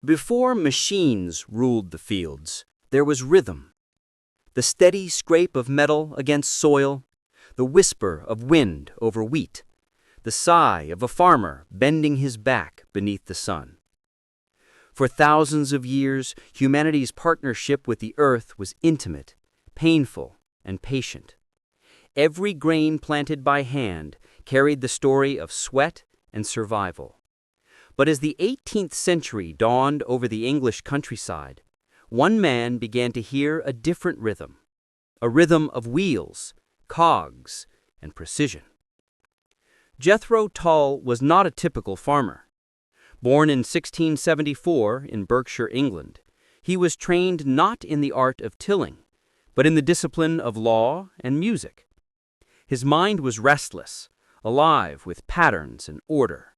Before machines ruled the fields, there was rhythm. The steady scrape of metal against soil, the whisper of wind over wheat, the sigh of a farmer bending his back beneath the sun. For thousands of years, humanity's partnership with the earth was intimate, painful, and patient. Every grain planted by hand carried the story of sweat and survival. But as the 18th century dawned over the English countryside, one man began to hear a different rhythm, a rhythm of wheels, cogs, and precision. Jethro Tull was not a typical farmer. Born in 1674 in Berkshire, England, he was trained not in the art of tilling, but in the discipline of law and music. His mind was restless, alive with patterns and order.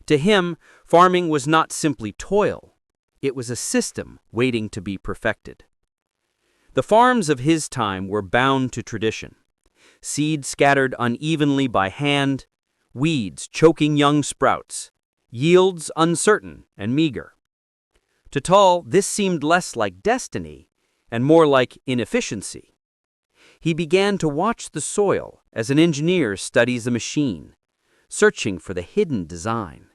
To him, farming was not simply toil, it was a system waiting to be perfected. The farms of his time were bound to tradition. Seed scattered unevenly by hand, weeds choking young sprouts, yields uncertain and meager. To Tull, this seemed less like destiny and more like inefficiency. He began to watch the soil as an engineer studies a machine, searching for the hidden design.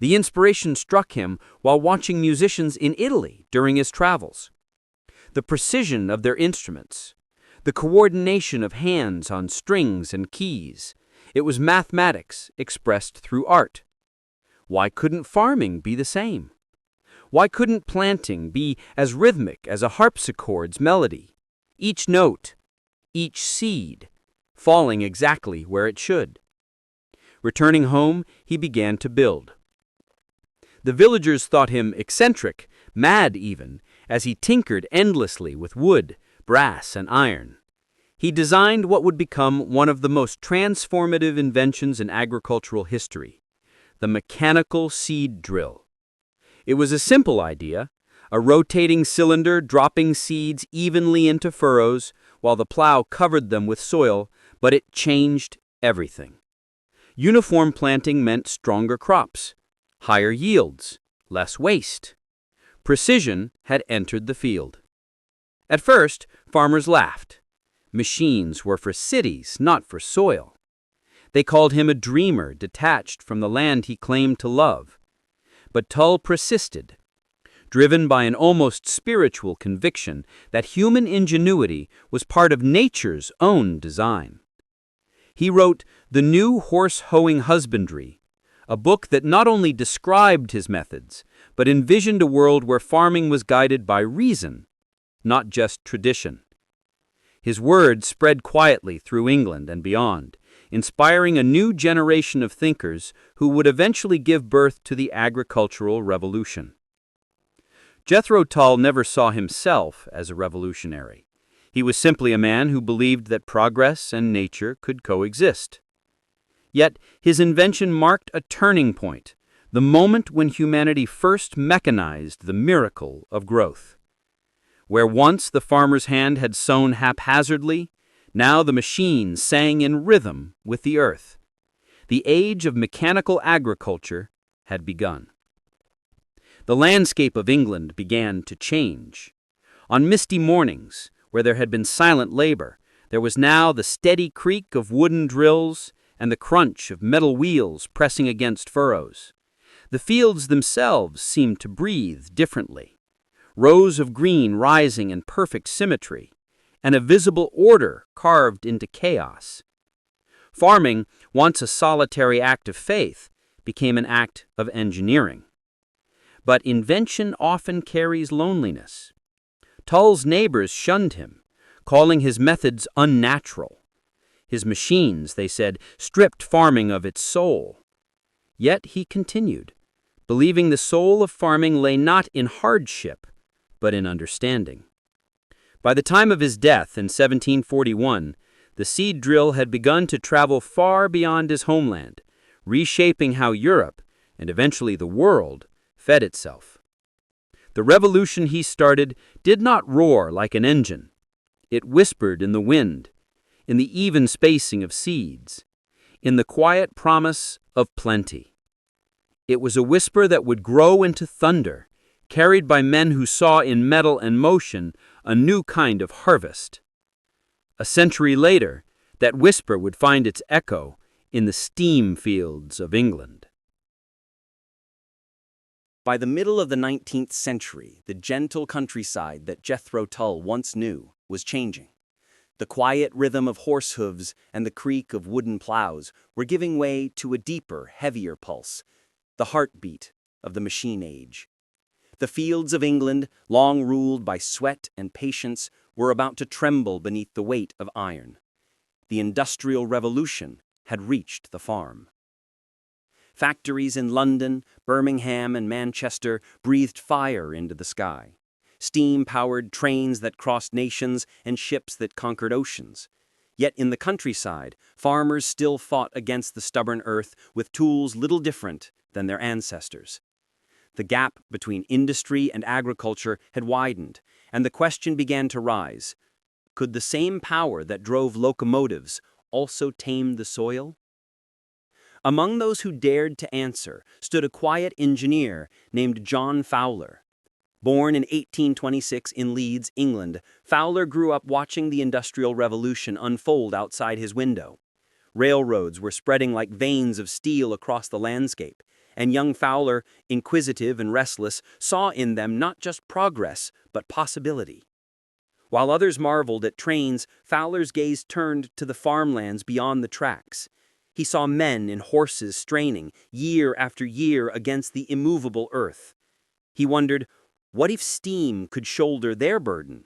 The inspiration struck him while watching musicians in Italy during his travels. The precision of their instruments, the coordination of hands on strings and keys, it was mathematics expressed through art. Why couldn't farming be the same? Why couldn't planting be as rhythmic as a harpsichord's melody, each note, each seed, falling exactly where it should? Returning home, he began to build. The villagers thought him eccentric, mad even, as he tinkered endlessly with wood, brass, and iron. He designed what would become one of the most transformative inventions in agricultural history, the mechanical seed drill. It was a simple idea, a rotating cylinder dropping seeds evenly into furrows while the plow covered them with soil, but it changed everything. Uniform planting meant stronger crops, higher yields, less waste. Precision had entered the field. At first, farmers laughed. Machines were for cities, not for soil. They called him a dreamer detached from the land he claimed to love. But Tull persisted, driven by an almost spiritual conviction that human ingenuity was part of nature's own design. He wrote The New Horse-Hoeing Husbandry, a book that not only described his methods, but envisioned a world where farming was guided by reason, not just tradition. His words spread quietly through England and beyond, inspiring a new generation of thinkers who would eventually give birth to the agricultural revolution. Jethro Tull never saw himself as a revolutionary. He was simply a man who believed that progress and nature could coexist. Yet his invention marked a turning point, the moment when humanity first mechanized the miracle of growth. Where once the farmer's hand had sown haphazardly, now the machine sang in rhythm with the earth. The age of mechanical agriculture had begun. The landscape of England began to change. On misty mornings, where there had been silent labor, there was now the steady creak of wooden drills and the crunch of metal wheels pressing against furrows. The fields themselves seemed to breathe differently, rows of green rising in perfect symmetry, and a visible order carved into chaos. Farming, once a solitary act of faith, became an act of engineering. But invention often carries loneliness. Tull's neighbors shunned him, calling his methods unnatural. His machines, they said, stripped farming of its soul. Yet he continued, believing the soul of farming lay not in hardship, but in understanding. By the time of his death in 1741, the seed drill had begun to travel far beyond his homeland, reshaping how Europe, and eventually the world, fed itself. The revolution he started did not roar like an engine. It whispered in the wind, in the even spacing of seeds, in the quiet promise of plenty. It was a whisper that would grow into thunder, carried by men who saw in metal and motion a new kind of harvest. A century later, that whisper would find its echo in the steam fields of England. By the middle of the 19th century, the gentle countryside that Jethro Tull once knew was changing. The quiet rhythm of horse hooves and the creak of wooden plows were giving way to a deeper, heavier pulse, the heartbeat of the machine age. The fields of England, long ruled by sweat and patience, were about to tremble beneath the weight of iron. The Industrial Revolution had reached the farm. Factories in London, Birmingham, and Manchester breathed fire into the sky. Steam-powered trains that crossed nations and ships that conquered oceans. Yet in the countryside, farmers still fought against the stubborn earth with tools little different than their ancestors. The gap between industry and agriculture had widened, and the question began to rise: could the same power that drove locomotives also tame the soil? Among those who dared to answer stood a quiet engineer named John Fowler. Born in 1826 in Leeds, England, Fowler grew up watching the Industrial Revolution unfold outside his window. Railroads were spreading like veins of steel across the landscape, and young Fowler, inquisitive and restless, saw in them not just progress, but possibility. While others marveled at trains, Fowler's gaze turned to the farmlands beyond the tracks. He saw men and horses straining, year after year, against the immovable earth. He wondered, what if steam could shoulder their burden?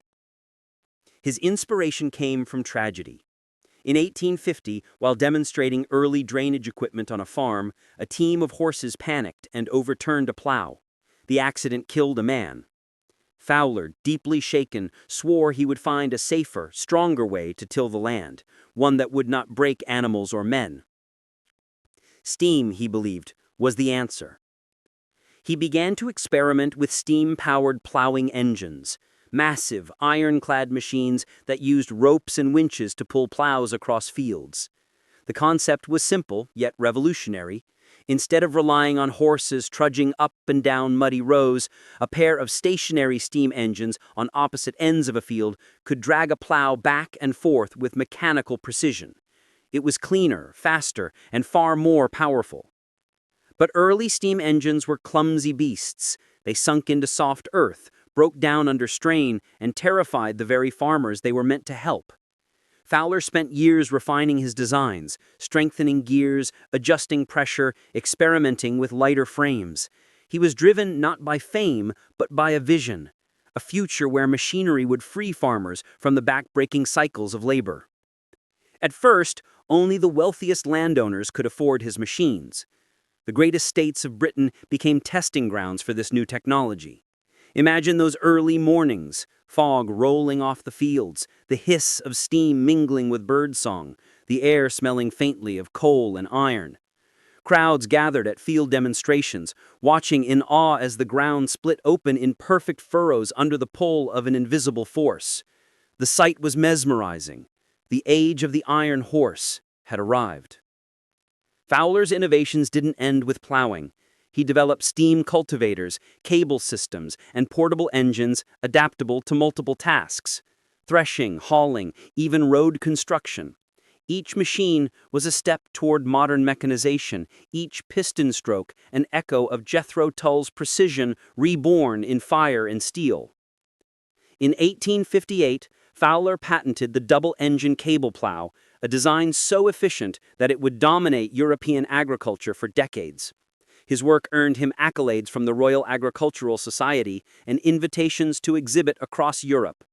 His inspiration came from tragedy. In 1850, while demonstrating early drainage equipment on a farm, a team of horses panicked and overturned a plow. The accident killed a man. Fowler, deeply shaken, swore he would find a safer, stronger way to till the land, one that would not break animals or men. Steam, he believed, was the answer. He began to experiment with steam-powered plowing engines, massive, ironclad machines that used ropes and winches to pull plows across fields. The concept was simple, yet revolutionary. Instead of relying on horses trudging up and down muddy rows, a pair of stationary steam engines on opposite ends of a field could drag a plow back and forth with mechanical precision. It was cleaner, faster, and far more powerful. But early steam engines were clumsy beasts. They sunk into soft earth, broke down under strain, and terrified the very farmers they were meant to help. Fowler spent years refining his designs, strengthening gears, adjusting pressure, experimenting with lighter frames. He was driven not by fame, but by a vision, a future where machinery would free farmers from the back-breaking cycles of labor. At first, only the wealthiest landowners could afford his machines. The great estates of Britain became testing grounds for this new technology. Imagine those early mornings, fog rolling off the fields, the hiss of steam mingling with birdsong, the air smelling faintly of coal and iron. Crowds gathered at field demonstrations, watching in awe as the ground split open in perfect furrows under the pull of an invisible force. The sight was mesmerizing. The age of the iron horse had arrived. Fowler's innovations didn't end with plowing. He developed steam cultivators, cable systems, and portable engines adaptable to multiple tasks: threshing, hauling, even road construction. Each machine was a step toward modern mechanization, each piston stroke an echo of Jethro Tull's precision reborn in fire and steel. In 1858, Fowler patented the double-engine cable plow, a design so efficient that it would dominate European agriculture for decades. His work earned him accolades from the Royal Agricultural Society and invitations to exhibit across Europe.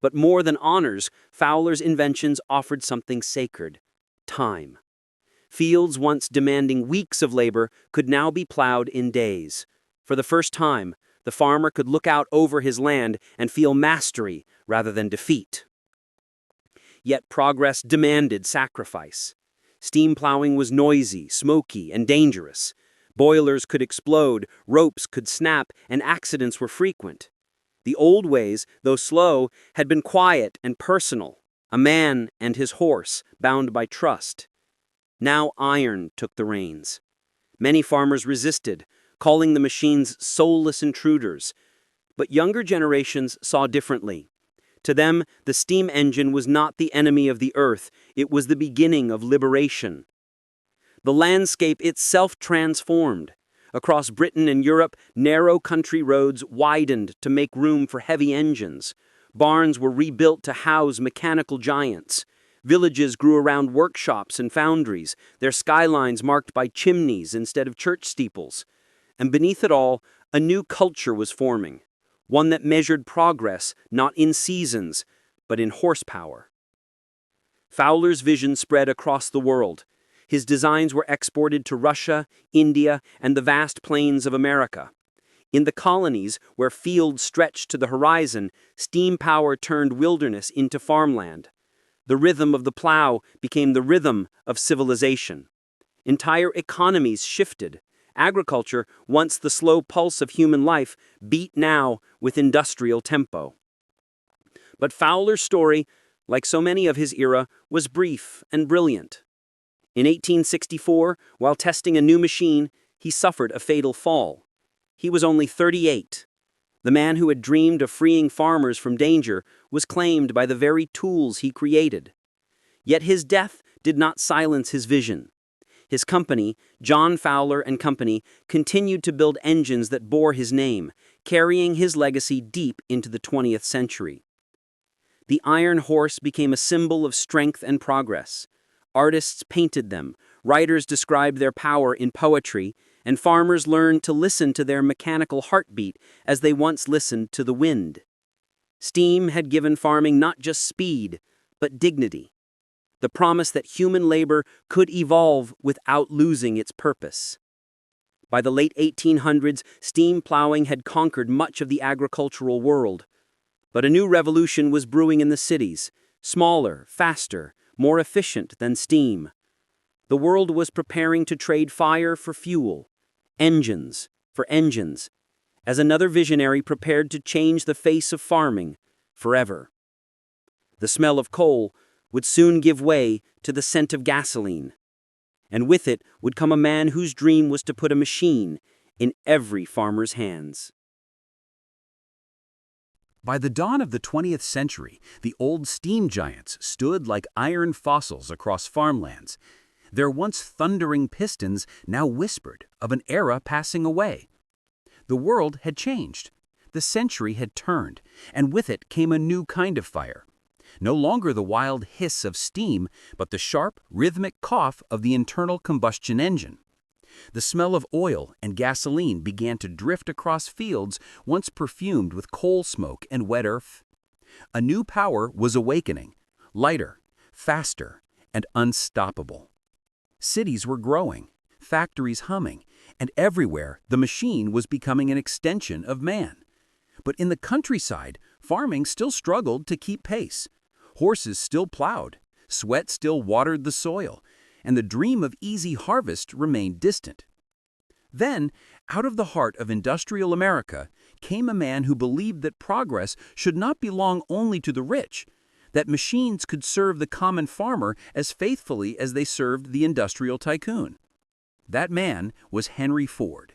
But more than honors, Fowler's inventions offered something sacred: time. Fields once demanding weeks of labor could now be plowed in days. For the first time, the farmer could look out over his land and feel mastery rather than defeat. Yet progress demanded sacrifice. Steam plowing was noisy, smoky, and dangerous. Boilers could explode, ropes could snap, and accidents were frequent. The old ways, though slow, had been quiet and personal, a man and his horse bound by trust. Now iron took the reins. Many farmers resisted, calling the machines soulless intruders. But younger generations saw differently. To them, the steam engine was not the enemy of the earth, it was the beginning of liberation. The landscape itself transformed. Across Britain and Europe, narrow country roads widened to make room for heavy engines. Barns were rebuilt to house mechanical giants. Villages grew around workshops and foundries, their skylines marked by chimneys instead of church steeples. And beneath it all, a new culture was forming, one that measured progress not in seasons, but in horsepower. Fowler's vision spread across the world. His designs were exported to Russia, India, and the vast plains of America. In the colonies, where fields stretched to the horizon, steam power turned wilderness into farmland. The rhythm of the plow became the rhythm of civilization. Entire economies shifted. Agriculture, once the slow pulse of human life, beat now with industrial tempo. But Fowler's story, like so many of his era, was brief and brilliant. In 1864, while testing a new machine, he suffered a fatal fall. He was only 38. The man who had dreamed of freeing farmers from danger was claimed by the very tools he created. Yet his death did not silence his vision. His company, John Fowler and Company, continued to build engines that bore his name, carrying his legacy deep into the 20th century. The iron horse became a symbol of strength and progress. Artists painted them, writers described their power in poetry, and farmers learned to listen to their mechanical heartbeat as they once listened to the wind. Steam had given farming not just speed, but dignity. The promise that human labor could evolve without losing its purpose. By the late 1800s, steam plowing had conquered much of the agricultural world. But a new revolution was brewing in the cities, smaller, faster, more efficient than steam. The world was preparing to trade fire for fuel, engines for engines, as another visionary prepared to change the face of farming forever. The smell of coal would soon give way to the scent of gasoline, and with it would come a man whose dream was to put a machine in every farmer's hands. By the dawn of the 20th century, the old steam giants stood like iron fossils across farmlands. Their once thundering pistons now whispered of an era passing away. The world had changed. The century had turned, and with it came a new kind of fire. No longer the wild hiss of steam, but the sharp, rhythmic cough of the internal combustion engine. The smell of oil and gasoline began to drift across fields once perfumed with coal smoke and wet earth. A new power was awakening, lighter, faster, and unstoppable. Cities were growing, factories humming, and everywhere the machine was becoming an extension of man. But in the countryside, farming still struggled to keep pace. Horses still plowed, sweat still watered the soil, and the dream of easy harvest remained distant. Then, out of the heart of industrial America, came a man who believed that progress should not belong only to the rich, that machines could serve the common farmer as faithfully as they served the industrial tycoon. That man was Henry Ford.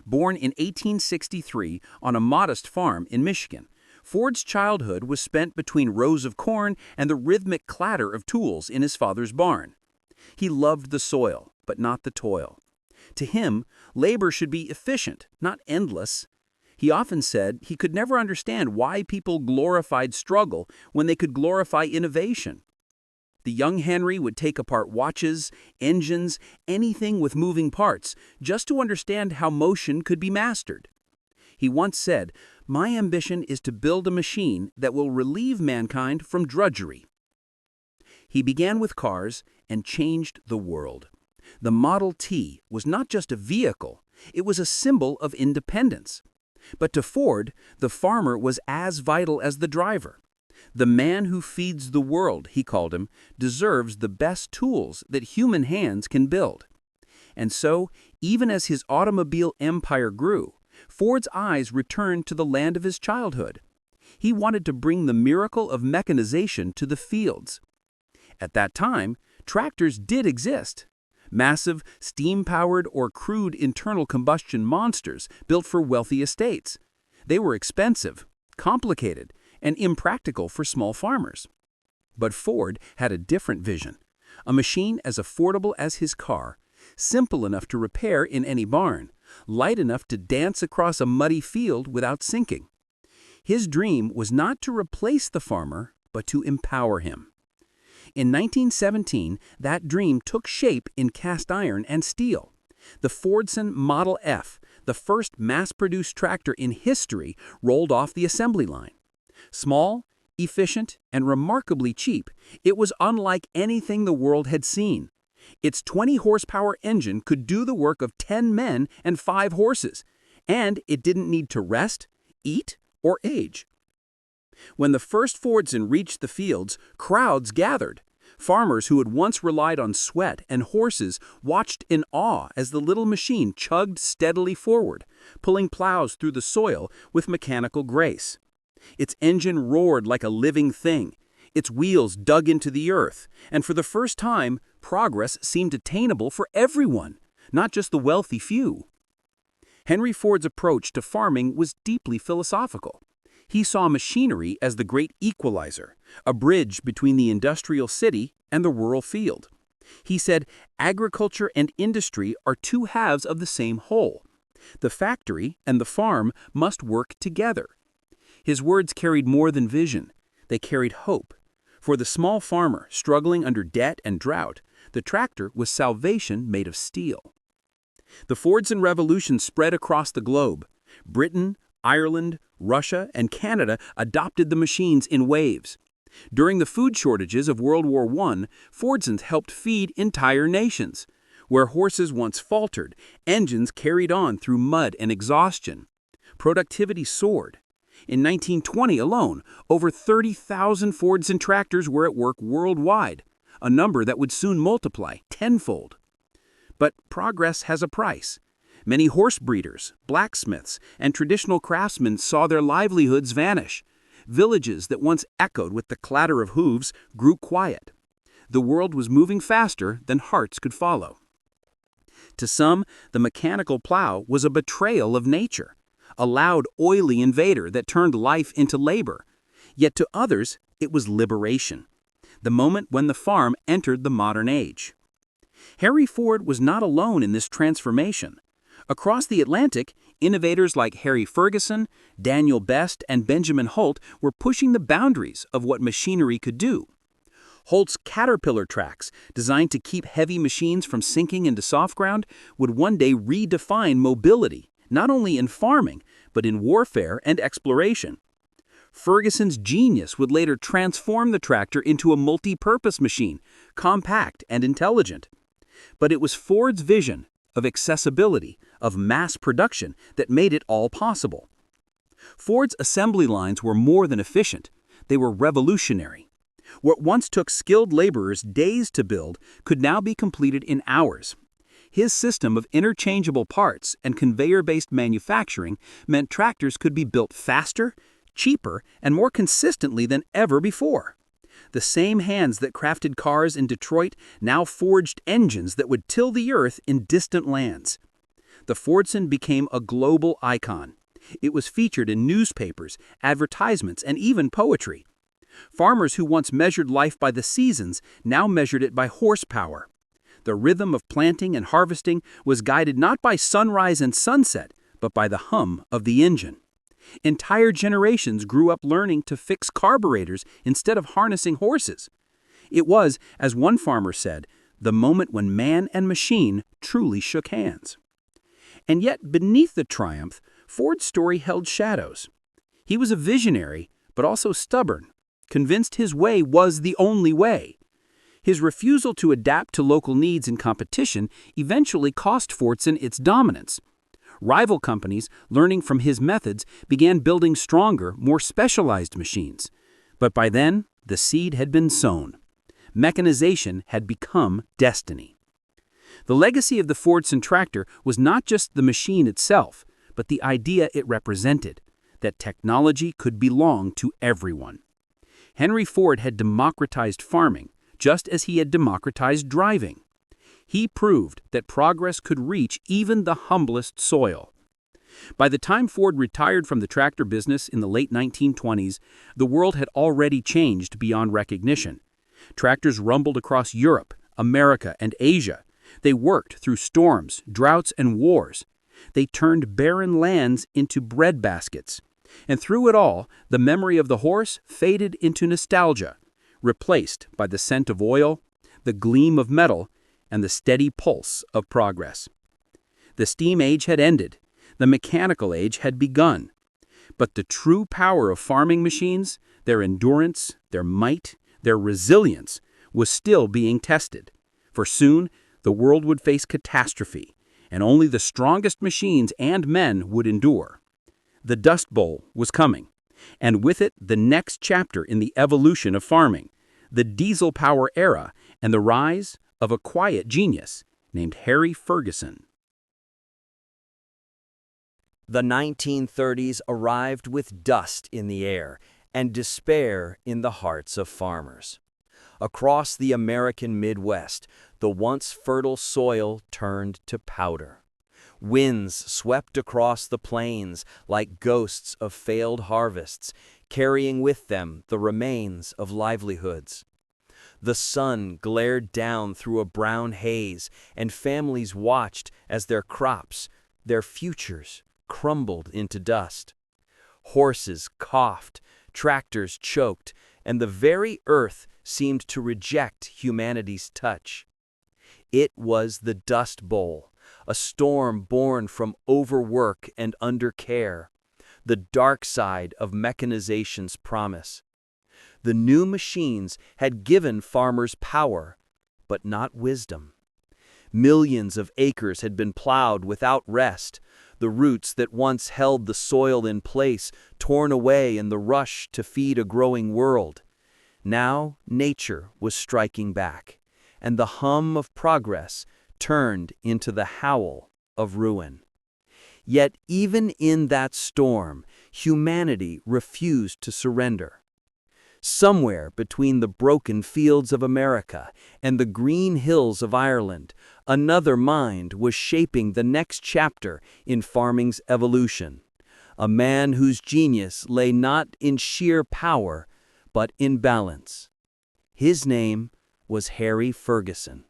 Born in 1863 on a modest farm in Michigan, Ford's childhood was spent between rows of corn and the rhythmic clatter of tools in his father's barn. He loved the soil, but not the toil. To him, labor should be efficient, not endless. He often said he could never understand why people glorified struggle when they could glorify innovation. The young Henry would take apart watches, engines, anything with moving parts, just to understand how motion could be mastered. He once said, "My ambition is to build a machine that will relieve mankind from drudgery." He began with cars and changed the world. The Model T was not just a vehicle, it was a symbol of independence. But to Ford, the farmer was as vital as the driver. The man who feeds the world, he called him, deserves the best tools that human hands can build. And so, even as his automobile empire grew, Ford's eyes returned to the land of his childhood. He wanted to bring the miracle of mechanization to the fields. At that time, tractors did exist. massive, steam-powered or crude internal combustion monsters built for wealthy estates. They were expensive, complicated, and impractical for small farmers. But Ford had a different vision, a machine as affordable as his car, simple enough to repair in any barn, light enough to dance across a muddy field without sinking. His dream was not to replace the farmer, but to empower him. In 1917, that dream took shape in cast iron and steel. The Fordson Model F, the first mass-produced tractor in history, rolled off the assembly line. Small, efficient, and remarkably cheap, it was unlike anything the world had seen. Its 20-horsepower engine could do the work of 10 men and 5 horses, and it didn't need to rest, eat, or age. When the first Fordson reached the fields, crowds gathered. Farmers who had once relied on sweat and horses watched in awe as the little machine chugged steadily forward, pulling plows through the soil with mechanical grace. Its engine roared like a living thing. Its wheels dug into the earth, and for the first time, progress seemed attainable for everyone, not just the wealthy few. Henry Ford's approach to farming was deeply philosophical. He saw machinery as the great equalizer, a bridge between the industrial city and the rural field. He said, agriculture and industry are two halves of the same whole. The factory and the farm must work together. His words carried more than vision. They carried hope. For the small farmer struggling under debt and drought, the tractor was salvation made of steel. The Fordson Revolution spread across the globe. Britain, Ireland, Russia, and Canada adopted the machines in waves. During the food shortages of World War I, Fordsons helped feed entire nations. Where horses once faltered, engines carried on through mud and exhaustion. Productivity soared. In 1920 alone, over 30,000 Fordson tractors were at work worldwide, a number that would soon multiply tenfold. But progress has a price. Many horse breeders, blacksmiths, and traditional craftsmen saw their livelihoods vanish. Villages that once echoed with the clatter of hooves grew quiet. The world was moving faster than hearts could follow. To some, the mechanical plow was a betrayal of nature, a loud, oily invader that turned life into labor. Yet to others, it was liberation, the moment when the farm entered the modern age. Henry Ford was not alone in this transformation. Across the Atlantic, innovators like Harry Ferguson, Daniel Best, and Benjamin Holt were pushing the boundaries of what machinery could do. Holt's Caterpillar tracks, designed to keep heavy machines from sinking into soft ground, would one day redefine mobility, not only in farming, but in warfare and exploration. Ferguson's genius would later transform the tractor into a multi-purpose machine, compact and intelligent. But it was Ford's vision of accessibility, of mass production, that made it all possible. Ford's assembly lines were more than efficient. They were revolutionary. What once took skilled laborers days to build could now be completed in hours. His system of interchangeable parts and conveyor-based manufacturing meant tractors could be built faster, cheaper, and more consistently than ever before. The same hands that crafted cars in Detroit now forged engines that would till the earth in distant lands. The Fordson became a global icon. It was featured in newspapers, advertisements, and even poetry. Farmers who once measured life by the seasons now measured it by horsepower. The rhythm of planting and harvesting was guided not by sunrise and sunset, but by the hum of the engine. Entire generations grew up learning to fix carburetors instead of harnessing horses. It was, as one farmer said, the moment when man and machine truly shook hands. And yet, beneath the triumph, Ford's story held shadows. He was a visionary, but also stubborn, convinced his way was the only way. His refusal to adapt to local needs and competition eventually cost Fordson its dominance. Rival companies, learning from his methods, began building stronger, more specialized machines. But by then, the seed had been sown. Mechanization had become destiny. The legacy of the Fordson tractor was not just the machine itself, but the idea it represented, that technology could belong to everyone. Henry Ford had democratized farming, just as he had democratized driving. he proved that progress could reach even the humblest soil. By the time Ford retired from the tractor business in the late 1920s, the world had already changed beyond recognition. Tractors rumbled across Europe, America, and Asia. They worked through storms, droughts, and wars. They turned barren lands into breadbaskets. And through it all, the memory of the horse faded into nostalgia, replaced by the scent of oil, the gleam of metal, and the steady pulse of progress. The steam age had ended. The mechanical age had begun. But the true power of farming machines, their endurance, their might, their resilience, was still being tested. For soon, the world would face catastrophe, and only the strongest machines and men would endure. The Dust Bowl was coming, and with it the next chapter in the evolution of farming, the diesel power era and the rise of a quiet genius named Harry Ferguson. The 1930s arrived with dust in the air and despair in the hearts of farmers. Across the American Midwest, the once fertile soil turned to powder. Winds swept across the plains like ghosts of failed harvests, carrying with them the remains of livelihoods. The sun glared down through a brown haze, and families watched as their crops, their futures, crumbled into dust. Horses coughed, tractors choked, and the very earth seemed to reject humanity's touch. It was the Dust Bowl, a storm born from overwork and undercare, the dark side of mechanization's promise. The new machines had given farmers power, but not wisdom. Millions of acres had been plowed without rest, the roots that once held the soil in place torn away in the rush to feed a growing world. Now nature was striking back, and the hum of progress turned into the howl of ruin. Yet even in that storm, humanity refused to surrender. Somewhere between the broken fields of America and the green hills of Ireland, another mind was shaping the next chapter in farming's evolution. A man whose genius lay not in sheer power, but in balance. His name was Harry Ferguson.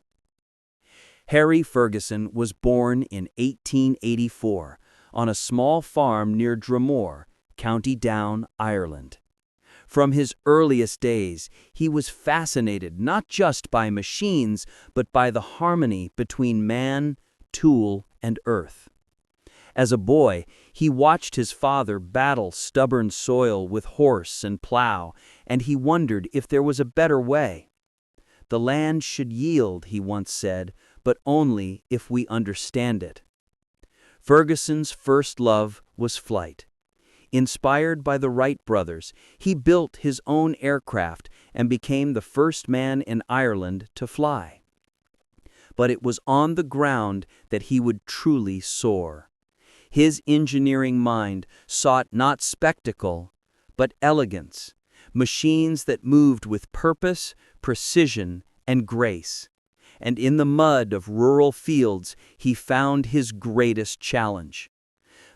Harry Ferguson was born in 1884 on a small farm near Dromore, County Down, Ireland. From his earliest days, he was fascinated not just by machines, but by the harmony between man, tool, and earth. As a boy, he watched his father battle stubborn soil with horse and plow, and he wondered if there was a better way. "The land should yield," he once said, "but only if we understand it." Ferguson's first love was flight. Inspired by the Wright brothers, he built his own aircraft and became the first man in Ireland to fly. But it was on the ground that he would truly soar. His engineering mind sought not spectacle, but elegance, machines that moved with purpose, precision, and grace. And in the mud of rural fields, he found his greatest challenge.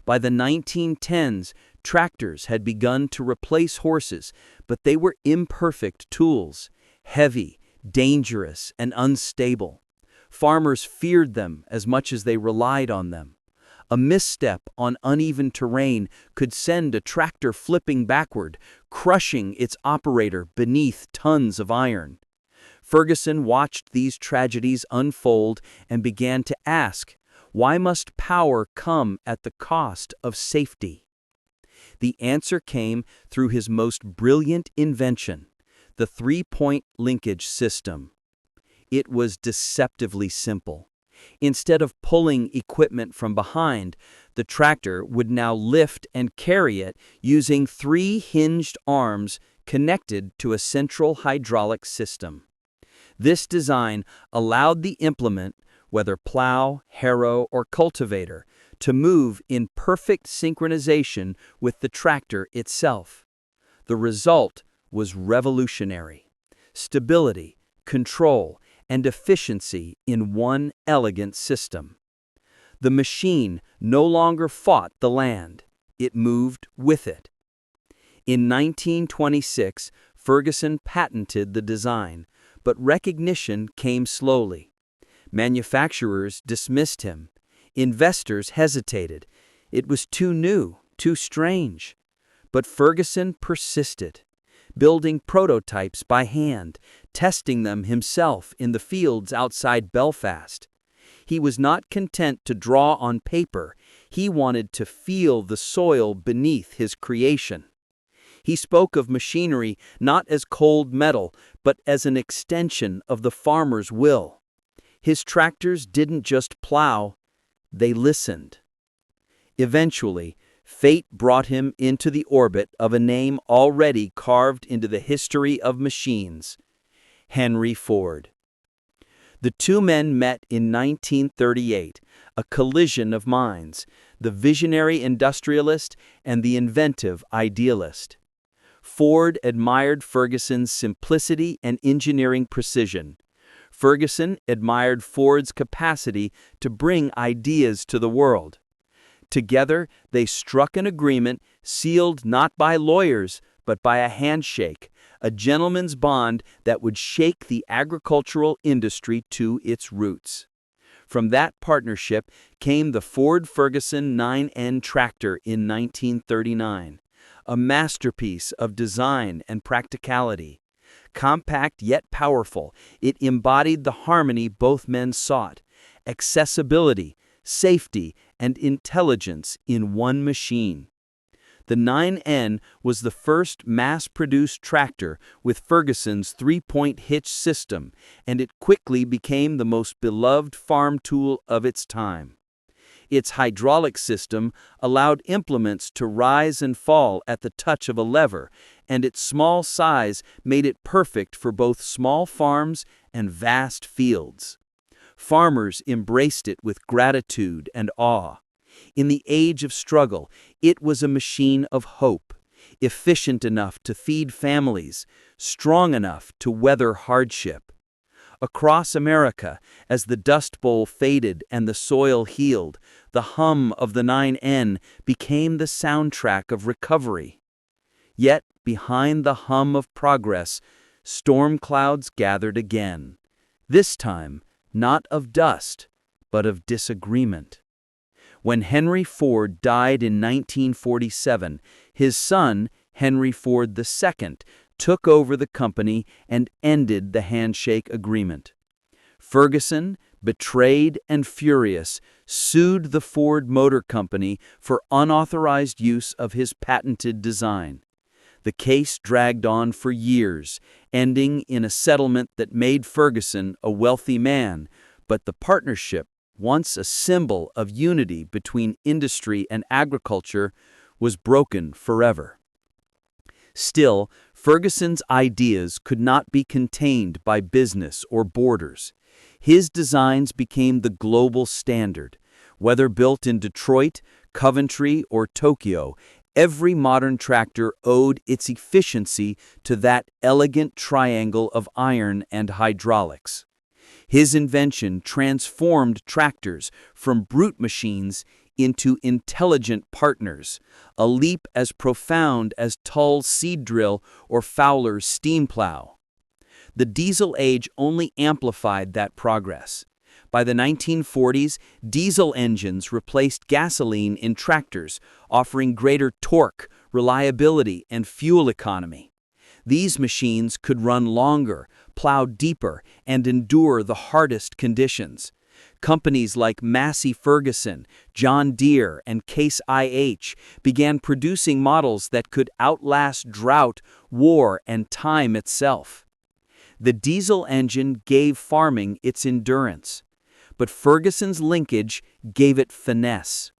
By the 1910s, tractors had begun to replace horses, but they were imperfect tools, heavy, dangerous, and unstable. Farmers feared them as much as they relied on them. A misstep on uneven terrain could send a tractor flipping backward, crushing its operator beneath tons of iron. Ferguson watched these tragedies unfold and began to ask, why must power come at the cost of safety? The answer came through his most brilliant invention, the three-point linkage system. It was deceptively simple. Instead of pulling equipment from behind, the tractor would now lift and carry it using three hinged arms connected to a central hydraulic system. This design allowed the implement, whether plow, harrow, or cultivator, to move in perfect synchronization with the tractor itself. The result was revolutionary. Stability, control, and efficiency in one elegant system. The machine no longer fought the land, it moved with it. In 1926, Ferguson patented the design, but recognition came slowly. Manufacturers dismissed him. Investors hesitated. It was too new, too strange. But Ferguson persisted, building prototypes by hand, testing them himself in the fields outside Belfast. He was not content to draw on paper. He wanted to feel the soil beneath his creation. He spoke of machinery not as cold metal, but as an extension of the farmer's will. His tractors didn't just plow, they listened. Eventually, fate brought him into the orbit of a name already carved into the history of machines: Henry Ford. The two men met in 1938, a collision of minds, the visionary industrialist and the inventive idealist. Ford admired Ferguson's simplicity and engineering precision. Ferguson admired Ford's capacity to bring ideas to the world. Together, they struck an agreement sealed not by lawyers, but by a handshake, a gentleman's bond that would shake the agricultural industry to its roots. From that partnership came the Ford-Ferguson 9N tractor in 1939, a masterpiece of design and practicality. Compact yet powerful, it embodied the harmony both men sought: accessibility, safety, and intelligence in one machine. The 9N was the first mass-produced tractor with Ferguson's three-point hitch system, and it quickly became the most beloved farm tool of its time. Its hydraulic system allowed implements to rise and fall at the touch of a lever, and its small size made it perfect for both small farms and vast fields. Farmers embraced it with gratitude and awe. In the age of struggle, it was a machine of hope, efficient enough to feed families, strong enough to weather hardship. Across America, as the Dust Bowl faded and the soil healed, the hum of the 9N became the soundtrack of recovery. Yet, behind the hum of progress, storm clouds gathered again. This time, not of dust, but of disagreement. When Henry Ford died in 1947, his son, Henry Ford II, took over the company and ended the handshake agreement. Ferguson, betrayed and furious, sued the Ford Motor Company for unauthorized use of his patented design. The case dragged on for years, ending in a settlement that made Ferguson a wealthy man, but the partnership, once a symbol of unity between industry and agriculture, was broken forever. Still, Ferguson's ideas could not be contained by business or borders. His designs became the global standard. Whether built in Detroit, Coventry, or Tokyo, every modern tractor owed its efficiency to that elegant triangle of iron and hydraulics. His invention transformed tractors from brute machines into intelligent partners, a leap as profound as Tull's seed drill or Fowler's steam plow. The diesel age only amplified that progress. By the 1940s, diesel engines replaced gasoline in tractors, offering greater torque, reliability, and fuel economy. These machines could run longer, plow deeper, and endure the hardest conditions. Companies like Massey Ferguson, John Deere, and Case IH began producing models that could outlast drought, war, and time itself. The diesel engine gave farming its endurance, but Ferguson's linkage gave it finesse.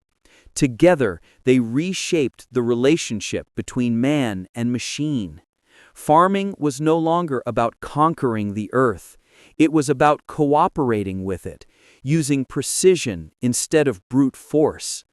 Together, they reshaped the relationship between man and machine. Farming was no longer about conquering the earth. It was about cooperating with it, using precision instead of brute force.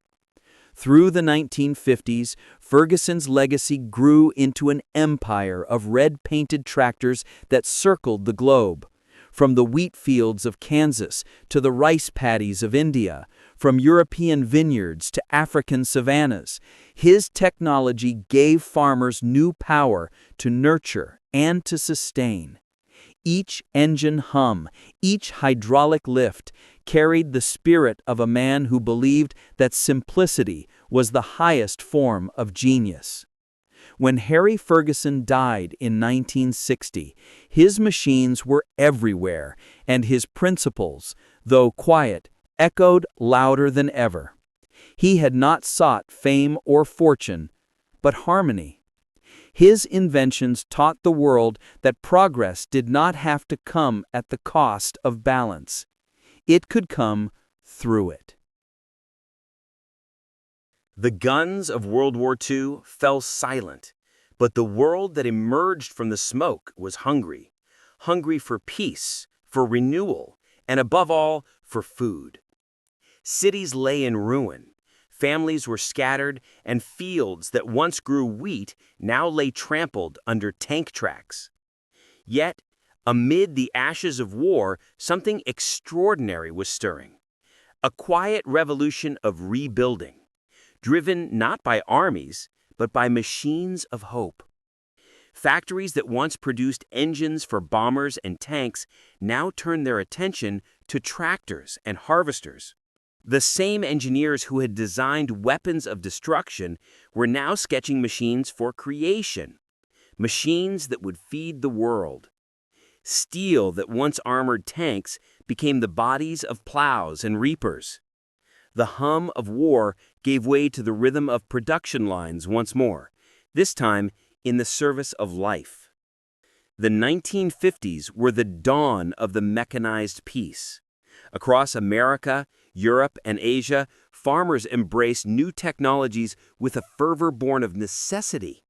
Through the 1950s, Ferguson's legacy grew into an empire of red-painted tractors that circled the globe. from the wheat fields of Kansas to the rice paddies of India, from European vineyards to African savannas. His technology gave farmers new power to nurture and to sustain. Each engine hum, each hydraulic lift carried the spirit of a man who believed that simplicity was the highest form of genius. When Harry Ferguson died in 1960, his machines were everywhere, and his principles, though quiet, echoed louder than ever. He had not sought fame or fortune, but harmony. His inventions taught the world that progress did not have to come at the cost of balance. It could come through it. The guns of World War II fell silent, but the world that emerged from the smoke was hungry. Hungry for peace, for renewal, and above all, for food. Cities lay in ruin. Families were scattered, and fields that once grew wheat now lay trampled under tank tracks. Yet, amid the ashes of war, something extraordinary was stirring. A quiet revolution of rebuilding, driven not by armies, but by machines of hope. Factories that once produced engines for bombers and tanks now turned their attention to tractors and harvesters. The same engineers who had designed weapons of destruction were now sketching machines for creation, machines that would feed the world. Steel that once armored tanks became the bodies of plows and reapers. The hum of war gave way to the rhythm of production lines once more, this time in the service of life. The 1950s were the dawn of the mechanized piece. Across America, Europe, and Asia, farmers embraced new technologies with a fervor born of necessity.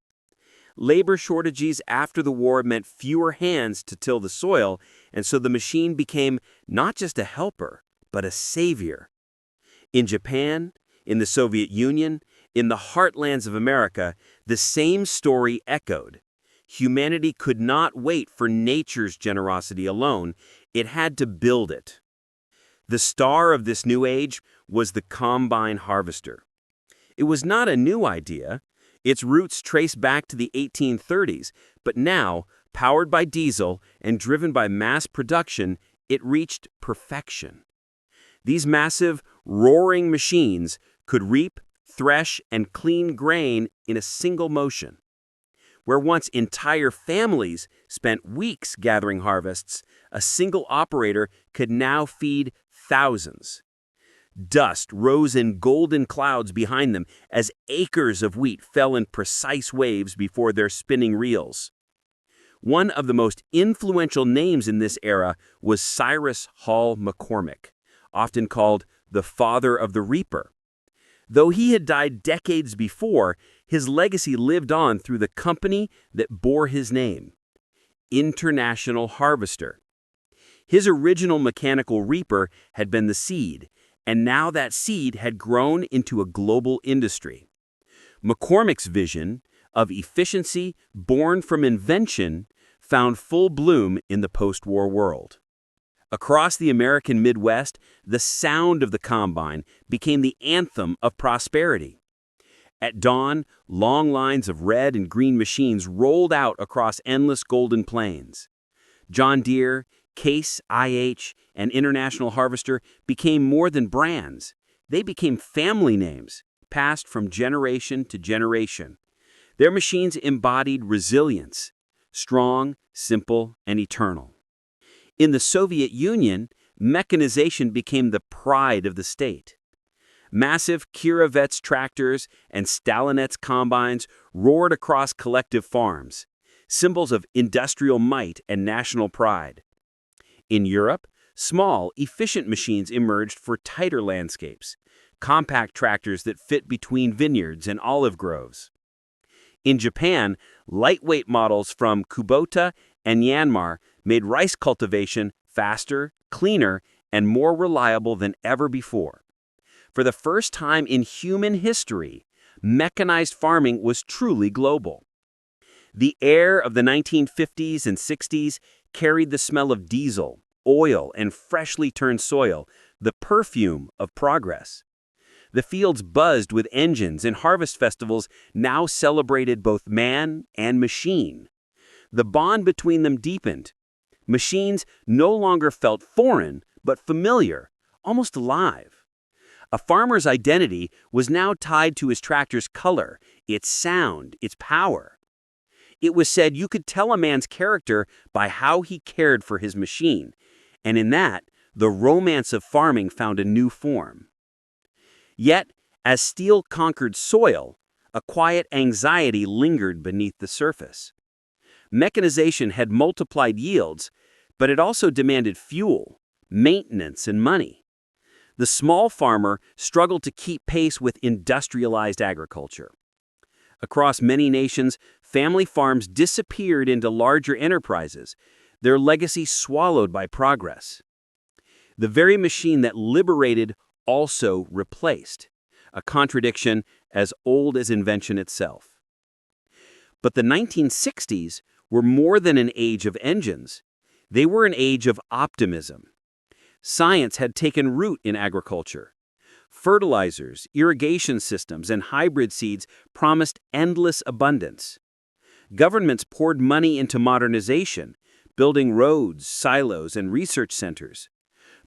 Labor shortages after the war meant fewer hands to till the soil, and so the machine became not just a helper, but a savior. In Japan, in the Soviet Union, in the heartlands of America, the same story echoed. Humanity could not wait for nature's generosity alone. It had to build it. The star of this new age was the combine harvester. It was not a new idea. Its roots trace back to the 1830s, but now, powered by diesel and driven by mass production, it reached perfection. These massive, roaring machines could reap, thresh, and clean grain in a single motion. Where once entire families spent weeks gathering harvests, a single operator could now feed thousands. Dust rose in golden clouds behind them as acres of wheat fell in precise waves before their spinning reels. One of the most influential names in this era was Cyrus Hall McCormick, often called the father of the reaper. Though he had died decades before, his legacy lived on through the company that bore his name, International Harvester. His original mechanical reaper had been the seed, and now that seed had grown into a global industry. McCormick's vision of efficiency born from invention found full bloom in the post-war world. Across the American Midwest, the sound of the combine became the anthem of prosperity. At dawn, long lines of red and green machines rolled out across endless golden plains. John Deere, Case IH, and International Harvester became more than brands. They became family names, passed from generation to generation. Their machines embodied resilience, strong, simple, and eternal. In the Soviet Union, mechanization became the pride of the state. Massive Kirovets tractors and Stalinets combines roared across collective farms, symbols of industrial might and national pride. In Europe, small, efficient machines emerged for tighter landscapes, compact tractors that fit between vineyards and olive groves. In Japan, lightweight models from Kubota and Yanmar made rice cultivation faster, cleaner, and more reliable than ever before. For the first time in human history, mechanized farming was truly global. The air of the 1950s and 60s carried the smell of diesel, oil and freshly turned soil, the perfume of progress. The fields buzzed with engines, and harvest festivals now celebrated both man and machine. The bond between them deepened. Machines no longer felt foreign, but familiar, almost alive. A farmer's identity was now tied to his tractor's color, its sound, its power. It was said you could tell a man's character by how he cared for his machine, and in that, the romance of farming found a new form. Yet, as steel conquered soil, a quiet anxiety lingered beneath the surface. Mechanization had multiplied yields, but it also demanded fuel, maintenance, and money. The small farmer struggled to keep pace with industrialized agriculture. Across many nations, family farms disappeared into larger enterprises, their legacy swallowed by progress. The very machine that liberated also replaced, a contradiction as old as invention itself. But the 1960s were more than an age of engines. They were an age of optimism. Science had taken root in agriculture. Fertilizers, irrigation systems, and hybrid seeds promised endless abundance. Governments poured money into modernization, building roads, silos, and research centers.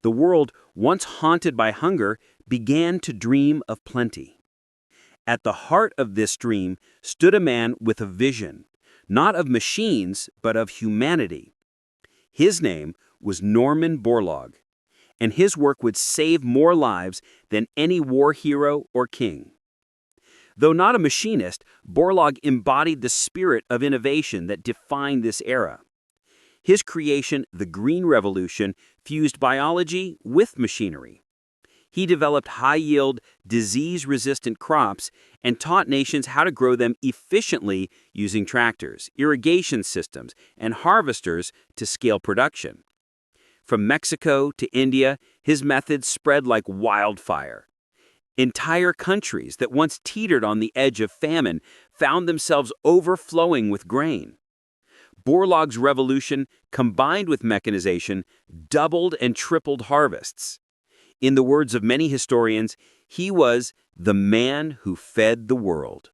The world, once haunted by hunger, began to dream of plenty. At the heart of this dream stood a man with a vision, not of machines, but of humanity. His name was Norman Borlaug, and his work would save more lives than any war hero or king. Though not a machinist, Borlaug embodied the spirit of innovation that defined this era. His creation, the Green Revolution, fused biology with machinery. He developed high-yield, disease-resistant crops and taught nations how to grow them efficiently using tractors, irrigation systems, and harvesters to scale production. From Mexico to India, his methods spread like wildfire. Entire countries that once teetered on the edge of famine found themselves overflowing with grain. Borlaug's revolution, combined with mechanization, doubled and tripled harvests. In the words of many historians, he was the man who fed the world.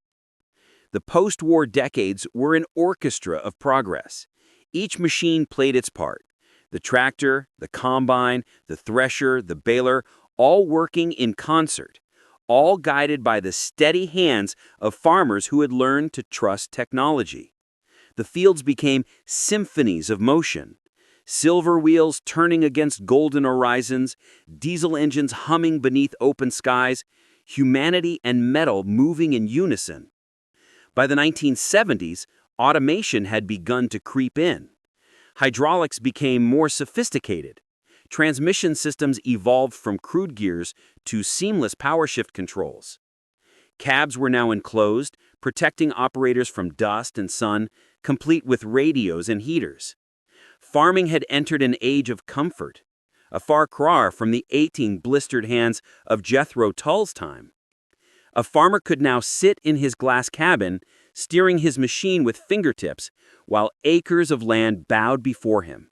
The post-war decades were an orchestra of progress. Each machine played its part. The tractor, the combine, the thresher, the baler, all working in concert, all guided by the steady hands of farmers who had learned to trust technology. The fields became symphonies of motion. Silver wheels turning against golden horizons, diesel engines humming beneath open skies, humanity and metal moving in unison. By the 1970s, automation had begun to creep in. Hydraulics became more sophisticated. Transmission systems evolved from crude gears to seamless power shift controls. Cabs were now enclosed, protecting operators from dust and sun, complete with radios and heaters. Farming had entered an age of comfort, a far cry from the aching, blistered hands of Jethro Tull's time. A farmer could now sit in his glass cabin, steering his machine with fingertips, while acres of land bowed before him.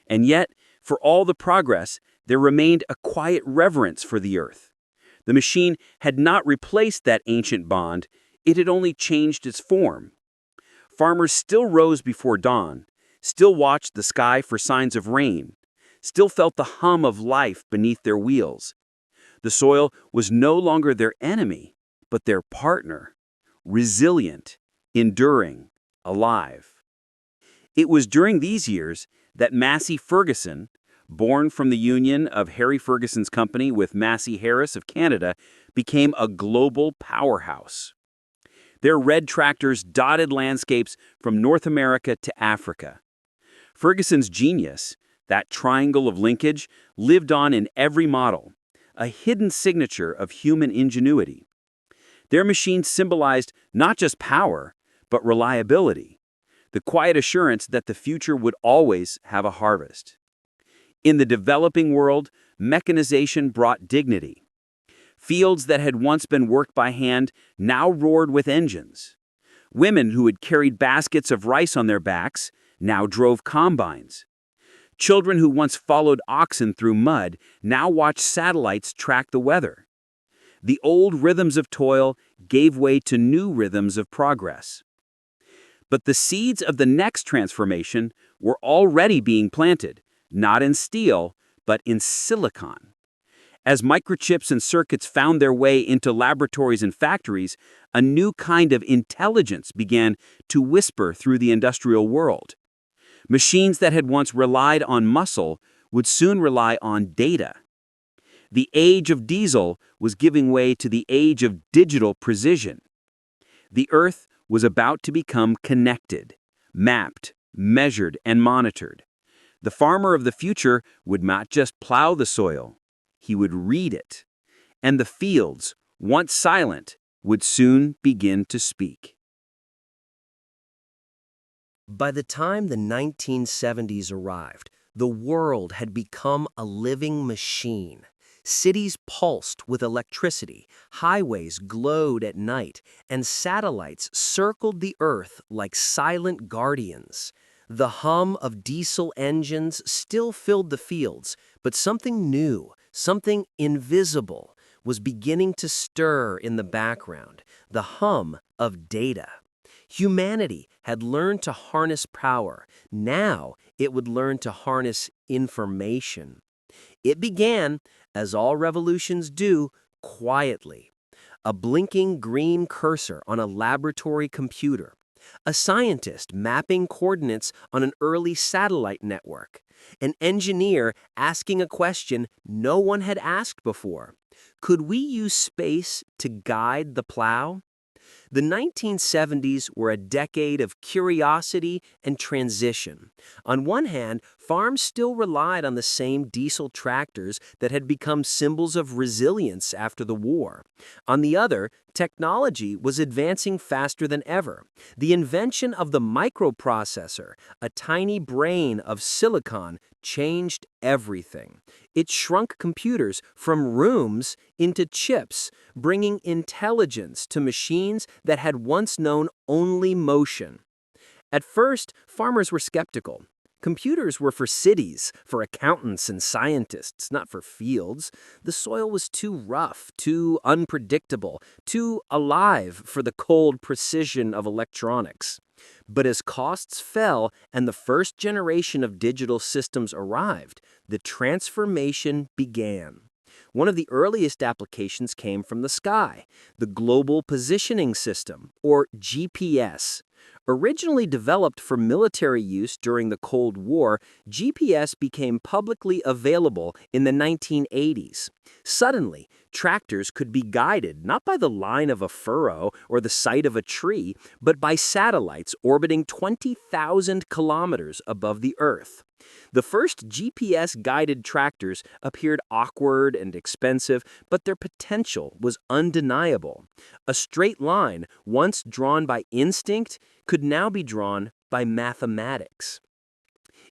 And yet, for all the progress, there remained a quiet reverence for the earth. The machine had not replaced that ancient bond, it had only changed its form. Farmers still rose before dawn, still watched the sky for signs of rain, still felt the hum of life beneath their wheels. The soil was no longer their enemy, but their partner, resilient, enduring, alive. It was during these years that Massey Ferguson, born from the union of Harry Ferguson's company with Massey Harris of Canada, became a global powerhouse. Their red tractors dotted landscapes from North America to Africa. Ferguson's genius, that triangle of linkage, lived on in every model, a hidden signature of human ingenuity. Their machines symbolized not just power, but reliability, the quiet assurance that the future would always have a harvest. In the developing world, mechanization brought dignity. Fields that had once been worked by hand now roared with engines. Women who had carried baskets of rice on their backs now drove combines. Children who once followed oxen through mud now watch satellites track the weather. The old rhythms of toil gave way to new rhythms of progress. But the seeds of the next transformation were already being planted, not in steel, but in silicon. As microchips and circuits found their way into laboratories and factories, a new kind of intelligence began to whisper through the industrial world. Machines that had once relied on muscle would soon rely on data. The age of diesel was giving way to the age of digital precision. The Earth was about to become connected, mapped, measured, and monitored. The farmer of the future would not just plow the soil, he would read it. And the fields, once silent, would soon begin to speak. By the time the 1970s arrived, the world had become a living machine. Cities pulsed with electricity, highways glowed at night, and satellites circled the Earth like silent guardians. The hum of diesel engines still filled the fields, but something new, something invisible, was beginning to stir in the background, the hum of data. Humanity had learned to harness power. Now it would learn to harness information. It began, as all revolutions do, quietly. A blinking green cursor on a laboratory computer. A scientist mapping coordinates on an early satellite network. An engineer asking a question no one had asked before. Could we use space to guide the plow? The 1970s were a decade of curiosity and transition. On one hand, farms still relied on the same diesel tractors that had become symbols of resilience after the war. On the other, technology was advancing faster than ever. The invention of the microprocessor, a tiny brain of silicon, changed everything. It shrunk computers from rooms into chips, bringing intelligence to machines that had once known only motion. At first, farmers were skeptical. Computers were for cities, for accountants and scientists, not for fields. The soil was too rough, too unpredictable, too alive for the cold precision of electronics. But as costs fell and the first generation of digital systems arrived, the transformation began. One of the earliest applications came from the sky, the Global Positioning System, or GPS. Originally developed for military use during the Cold War, GPS became publicly available in the 1980s. Suddenly, tractors could be guided not by the line of a furrow or the sight of a tree, but by satellites orbiting 20,000 kilometers above the Earth. The first GPS-guided tractors appeared awkward and expensive, but their potential was undeniable. A straight line, once drawn by instinct, could now be drawn by mathematics.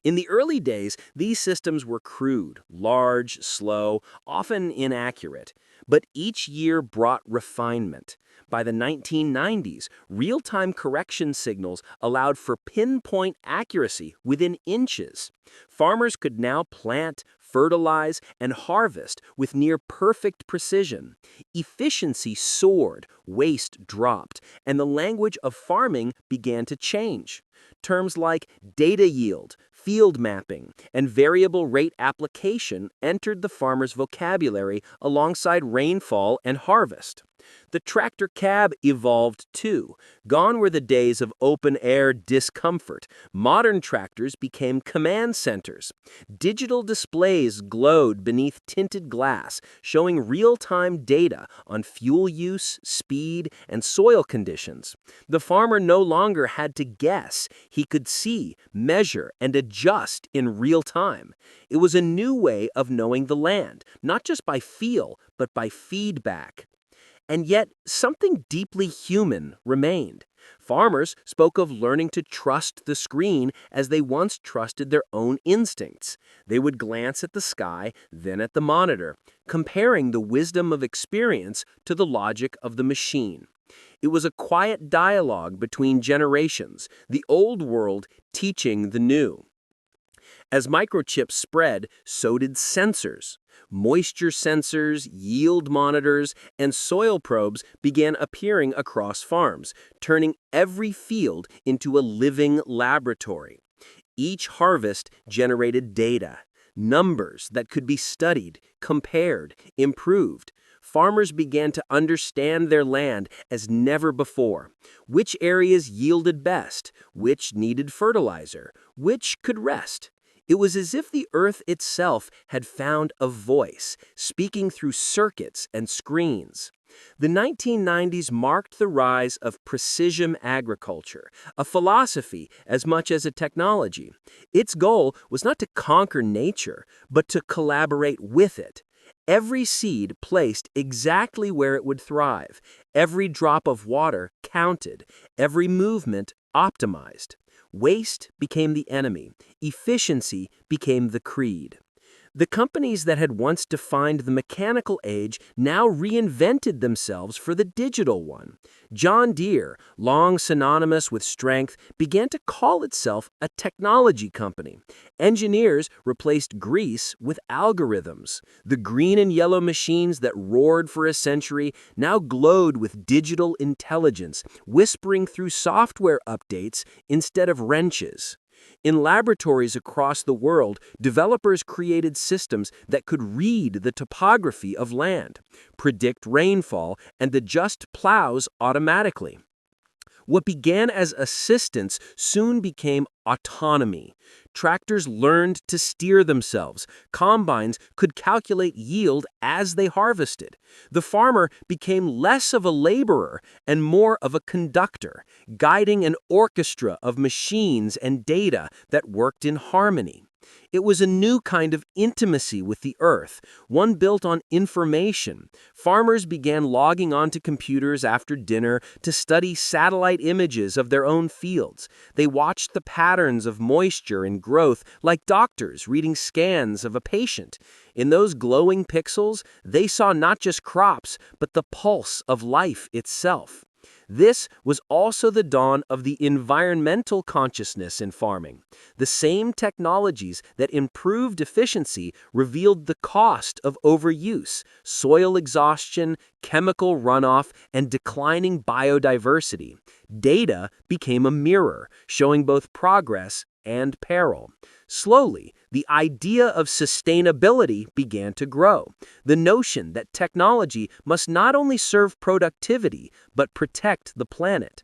In the early days, these systems were crude, large, slow, often inaccurate, but each year brought refinement. By the 1990s, real-time correction signals allowed for pinpoint accuracy within inches. Farmers could now plant, fertilize, and harvest with near-perfect precision. Efficiency soared, waste dropped, and the language of farming began to change. Terms like data yield, field mapping, and variable rate application entered the farmer's vocabulary alongside rainfall and harvest. The tractor cab evolved too. Gone were the days of open-air discomfort. Modern tractors became command centers. Digital displays glowed beneath tinted glass, showing real-time data on fuel use, speed, and soil conditions. The farmer no longer had to guess. He could see, measure, and adjust in real time. It was a new way of knowing the land, not just by feel, but by feedback. And yet, something deeply human remained. Farmers spoke of learning to trust the screen as they once trusted their own instincts. They would glance at the sky, then at the monitor, comparing the wisdom of experience to the logic of the machine. It was a quiet dialogue between generations, the old world teaching the new. As microchips spread, so did sensors. Moisture sensors, yield monitors, and soil probes began appearing across farms, turning every field into a living laboratory. Each harvest generated data, numbers that could be studied, compared, improved. Farmers began to understand their land as never before. Which areas yielded best, which needed fertilizer, which could rest. It was as if the earth itself had found a voice, speaking through circuits and screens. The 1990s marked the rise of precision agriculture, a philosophy as much as a technology. Its goal was not to conquer nature, but to collaborate with it. Every seed placed exactly where it would thrive, every drop of water counted, every movement optimized. Waste became the enemy, efficiency became the creed. The companies that had once defined the mechanical age now reinvented themselves for the digital one. John Deere, long synonymous with strength, began to call itself a technology company. Engineers replaced grease with algorithms. The green and yellow machines that roared for a century now glowed with digital intelligence, whispering through software updates instead of wrenches. In laboratories across the world, developers created systems that could read the topography of land, predict rainfall, and adjust plows automatically. What began as assistance soon became autonomy. Tractors learned to steer themselves. Combines could calculate yield as they harvested. The farmer became less of a laborer and more of a conductor, guiding an orchestra of machines and data that worked in harmony. It was a new kind of intimacy with the earth, one built on information. Farmers began logging onto computers after dinner to study satellite images of their own fields. They watched the patterns of moisture and growth like doctors reading scans of a patient. In those glowing pixels, they saw not just crops, but the pulse of life itself. This was also the dawn of the environmental consciousness in farming. The same technologies that improved efficiency revealed the cost of overuse, soil exhaustion, chemical runoff, and declining biodiversity. Data became a mirror, showing both progress and peril. Slowly, the idea of sustainability began to grow. The notion that technology must not only serve productivity, but protect the planet.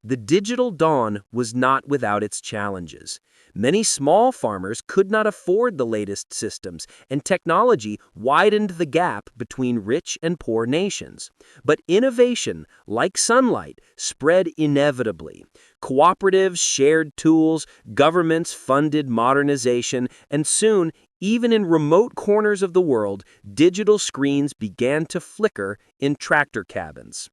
The digital dawn was not without its challenges. Many small farmers could not afford the latest systems, and technology widened the gap between rich and poor nations. But innovation, like sunlight, spread inevitably. Cooperatives shared tools, governments funded modernization, and soon, even in remote corners of the world, digital screens began to flicker in tractor cabins.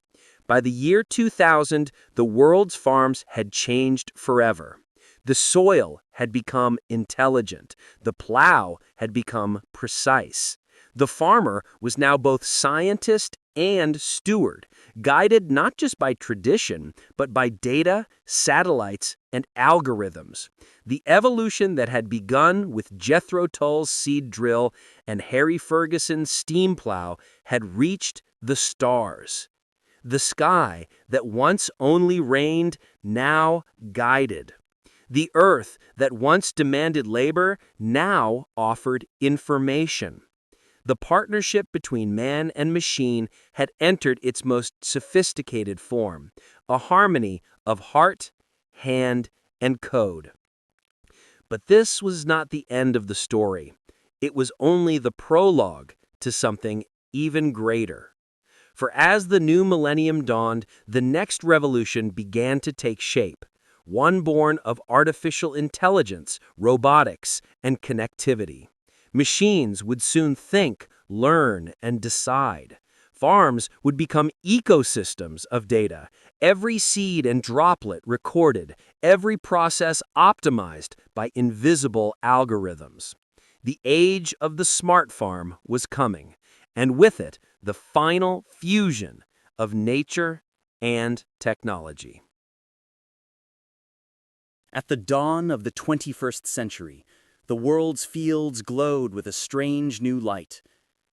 By the year 2000, the world's farms had changed forever. The soil had become intelligent. The plow had become precise. The farmer was now both scientist and steward, guided not just by tradition, but by data, satellites, and algorithms. The evolution that had begun with Jethro Tull's seed drill and Harry Ferguson's steam plow had reached the stars. The sky that once only rained now guided. The earth that once demanded labor now offered information. The partnership between man and machine had entered its most sophisticated form, a harmony of heart, hand, and code. But this was not the end of the story. It was only the prologue to something even greater. For as the new millennium dawned, the next revolution began to take shape, one born of artificial intelligence, robotics, and connectivity. Machines would soon think, learn, and decide. Farms would become ecosystems of data, every seed and droplet recorded, every process optimized by invisible algorithms. The age of the smart farm was coming, and with it, the final fusion of nature and technology. At the dawn of the 21st century, The world's fields glowed with a strange new light.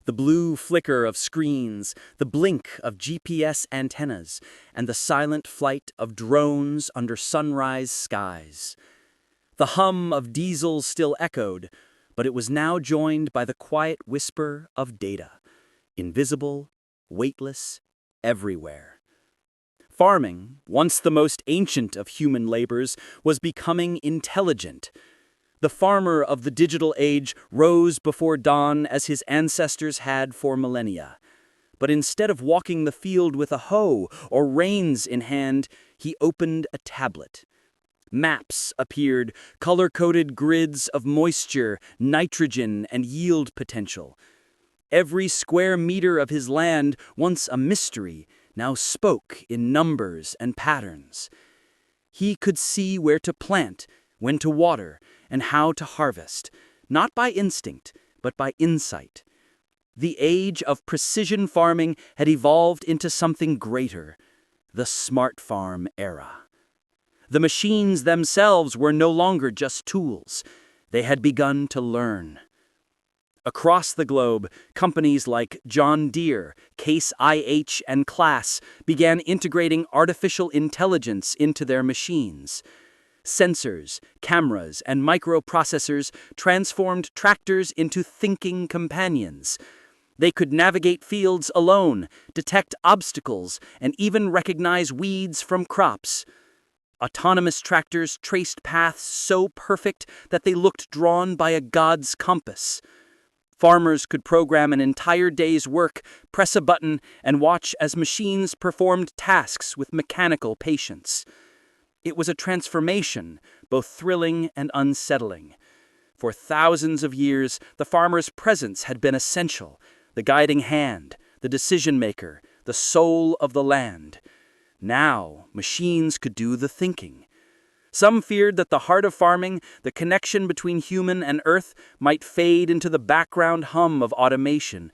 The blue flicker of screens, the blink of GPS antennas, and the silent flight of drones under sunrise skies. The hum of diesels still echoed, but it was now joined by the quiet whisper of data, invisible, weightless, everywhere. Farming, once the most ancient of human labors, was becoming intelligent. The farmer of the digital age rose before dawn as his ancestors had for millennia. But instead of walking the field with a hoe or reins in hand, he opened a tablet. Maps appeared, color-coded grids of moisture, nitrogen, and yield potential. Every square meter of his land, once a mystery, now spoke in numbers and patterns. He could see where to plant, when to water, and how to harvest, not by instinct, but by insight. The age of precision farming had evolved into something greater, the smart farm era. The machines themselves were no longer just tools. They had begun to learn. Across the globe, companies like John Deere, Case IH, and Class began integrating artificial intelligence into their machines. Sensors, cameras, and microprocessors transformed tractors into thinking companions. They could navigate fields alone, detect obstacles, and even recognize weeds from crops. Autonomous tractors traced paths so perfect that they looked drawn by a god's compass. Farmers could program an entire day's work, press a button, and watch as machines performed tasks with mechanical patience. It was a transformation, both thrilling and unsettling. For thousands of years, the farmer's presence had been essential, the guiding hand, the decision-maker, the soul of the land. Now, machines could do the thinking. Some feared that the heart of farming, the connection between human and earth, might fade into the background hum of automation,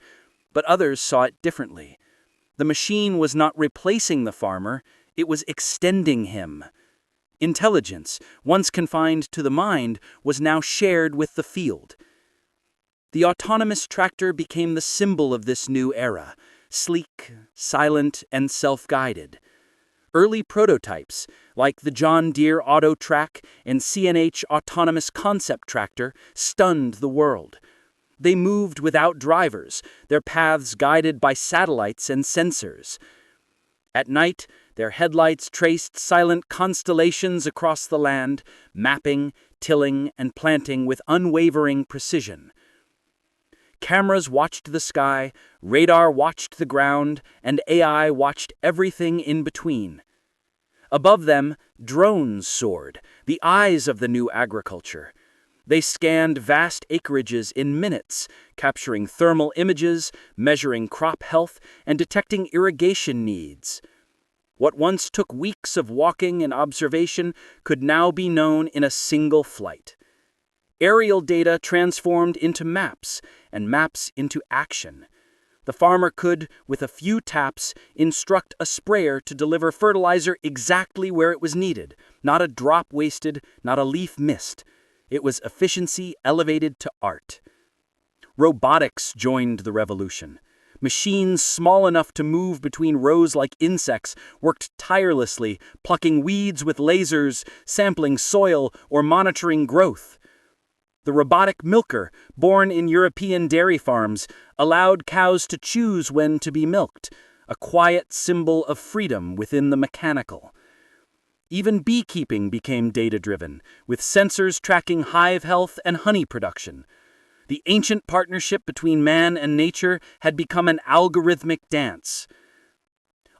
but others saw it differently. The machine was not replacing the farmer, it was extending him. Intelligence, once confined to the mind, was now shared with the field. The autonomous tractor became the symbol of this new era, sleek, silent, and self-guided. Early prototypes, like the John Deere Auto Track and CNH Autonomous Concept Tractor, stunned the world. They moved without drivers, their paths guided by satellites and sensors. At night, their headlights traced silent constellations across the land, mapping, tilling, and planting with unwavering precision. Cameras watched the sky, radar watched the ground, and AI watched everything in between. Above them, drones soared, the eyes of the new agriculture. They scanned vast acreages in minutes, capturing thermal images, measuring crop health, and detecting irrigation needs. What once took weeks of walking and observation could now be known in a single flight. Aerial data transformed into maps, and maps into action. The farmer could, with a few taps, instruct a sprayer to deliver fertilizer exactly where it was needed, not a drop wasted, not a leaf missed. It was efficiency elevated to art. Robotics joined the revolution. Machines small enough to move between rows like insects worked tirelessly, plucking weeds with lasers, sampling soil, or monitoring growth. The robotic milker, born in European dairy farms, allowed cows to choose when to be milked, a quiet symbol of freedom within the mechanical. Even beekeeping became data-driven, with sensors tracking hive health and honey production. The ancient partnership between man and nature had become an algorithmic dance.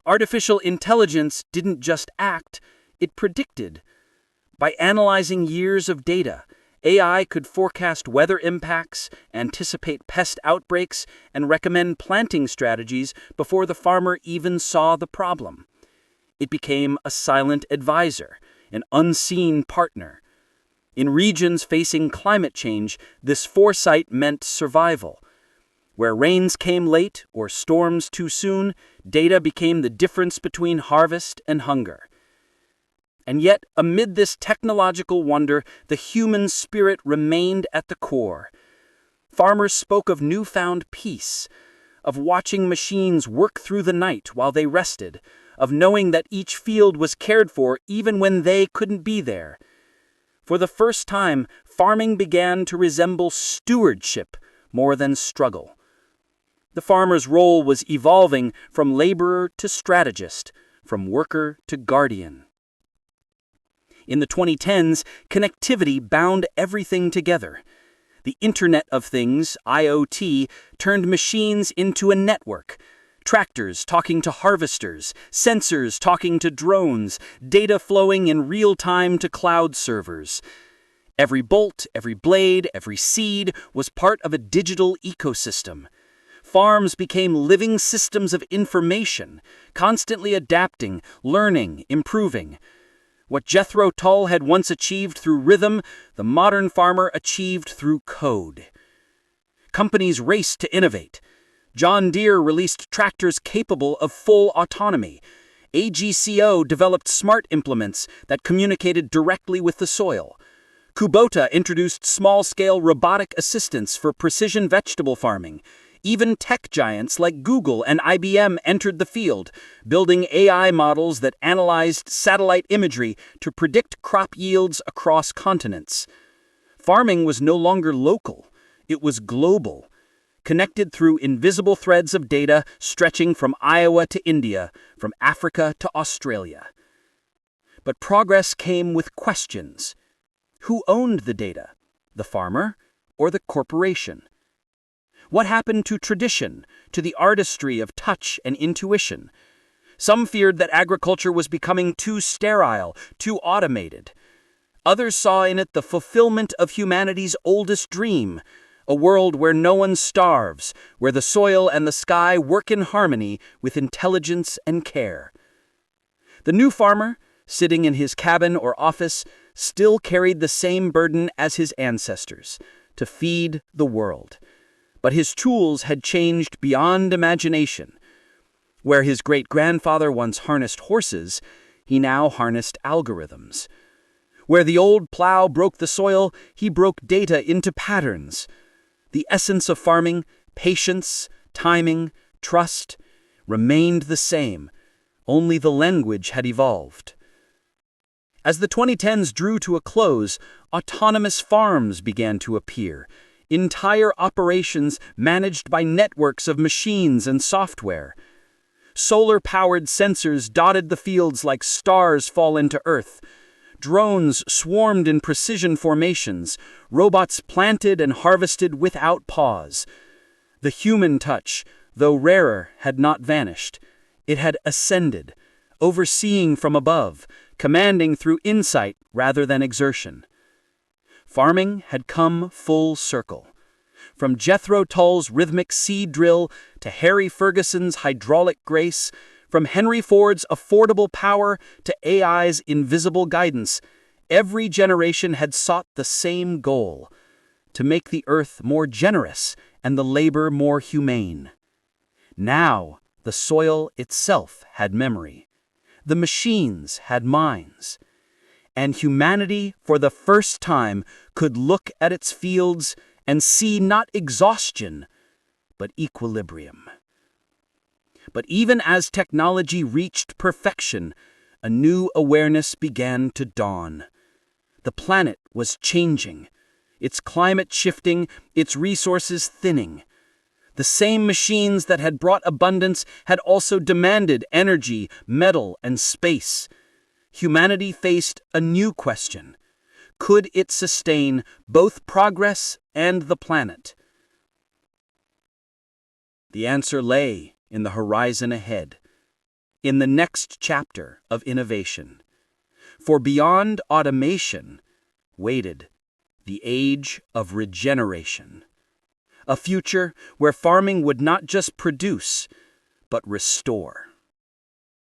Artificial intelligence didn't just act, it predicted. By analyzing years of data, AI could forecast weather impacts, anticipate pest outbreaks, and recommend planting strategies before the farmer even saw the problem. It became a silent advisor, an unseen partner. In regions facing climate change, this foresight meant survival. Where rains came late or storms too soon, data became the difference between harvest and hunger. And yet, amid this technological wonder, the human spirit remained at the core. Farmers spoke of newfound peace, of watching machines work through the night while they rested, of knowing that each field was cared for even when they couldn't be there. For the first time, farming began to resemble stewardship more than struggle. The farmer's role was evolving from laborer to strategist, from worker to guardian. In the 2010s, connectivity bound everything together. The Internet of Things, IoT, turned machines into a network. Tractors talking to harvesters, sensors talking to drones, data flowing in real time to cloud servers. Every bolt, every blade, every seed was part of a digital ecosystem. Farms became living systems of information, constantly adapting, learning, improving. What Jethro Tull had once achieved through rhythm, the modern farmer achieved through code. Companies raced to innovate. John Deere released tractors capable of full autonomy. AGCO developed smart implements that communicated directly with the soil. Kubota introduced small-scale robotic assistance for precision vegetable farming. Even tech giants like Google and IBM entered the field, building AI models that analyzed satellite imagery to predict crop yields across continents. Farming was no longer local, it was global, connected through invisible threads of data stretching from Iowa to India, from Africa to Australia. But progress came with questions. Who owned the data? The farmer or the corporation? What happened to tradition, to the artistry of touch and intuition? Some feared that agriculture was becoming too sterile, too automated. Others saw in it the fulfillment of humanity's oldest dream, a world where no one starves, where the soil and the sky work in harmony with intelligence and care. The new farmer, sitting in his cabin or office, still carried the same burden as his ancestors, to feed the world. But his tools had changed beyond imagination. Where his great-grandfather once harnessed horses, he now harnessed algorithms. Where the old plow broke the soil, he broke data into patterns. The essence of farming, patience, timing, trust, remained the same, only the language had evolved. As the 2010s drew to a close, autonomous farms began to appear, entire operations managed by networks of machines and software. Solar-powered sensors dotted the fields like stars fall into Earth. Drones swarmed in precision formations. Robots planted and harvested without pause. The human touch, though rarer, had not vanished. It had ascended, overseeing from above, commanding through insight rather than exertion. Farming had come full circle. From Jethro Tull's rhythmic seed drill to Harry Ferguson's hydraulic grace, from Henry Ford's affordable power to AI's invisible guidance, every generation had sought the same goal: to make the earth more generous and the labor more humane. Now, the soil itself had memory. The machines had minds. And humanity, for the first time, could look at its fields and see not exhaustion, but equilibrium. But even as technology reached perfection, a new awareness began to dawn. The planet was changing, its climate shifting, its resources thinning. The same machines that had brought abundance had also demanded energy, metal, and space. Humanity faced a new question. Could it sustain both progress and the planet? The answer lay in the horizon ahead, in the next chapter of innovation. For beyond automation waited the age of regeneration, a future where farming would not just produce, but restore.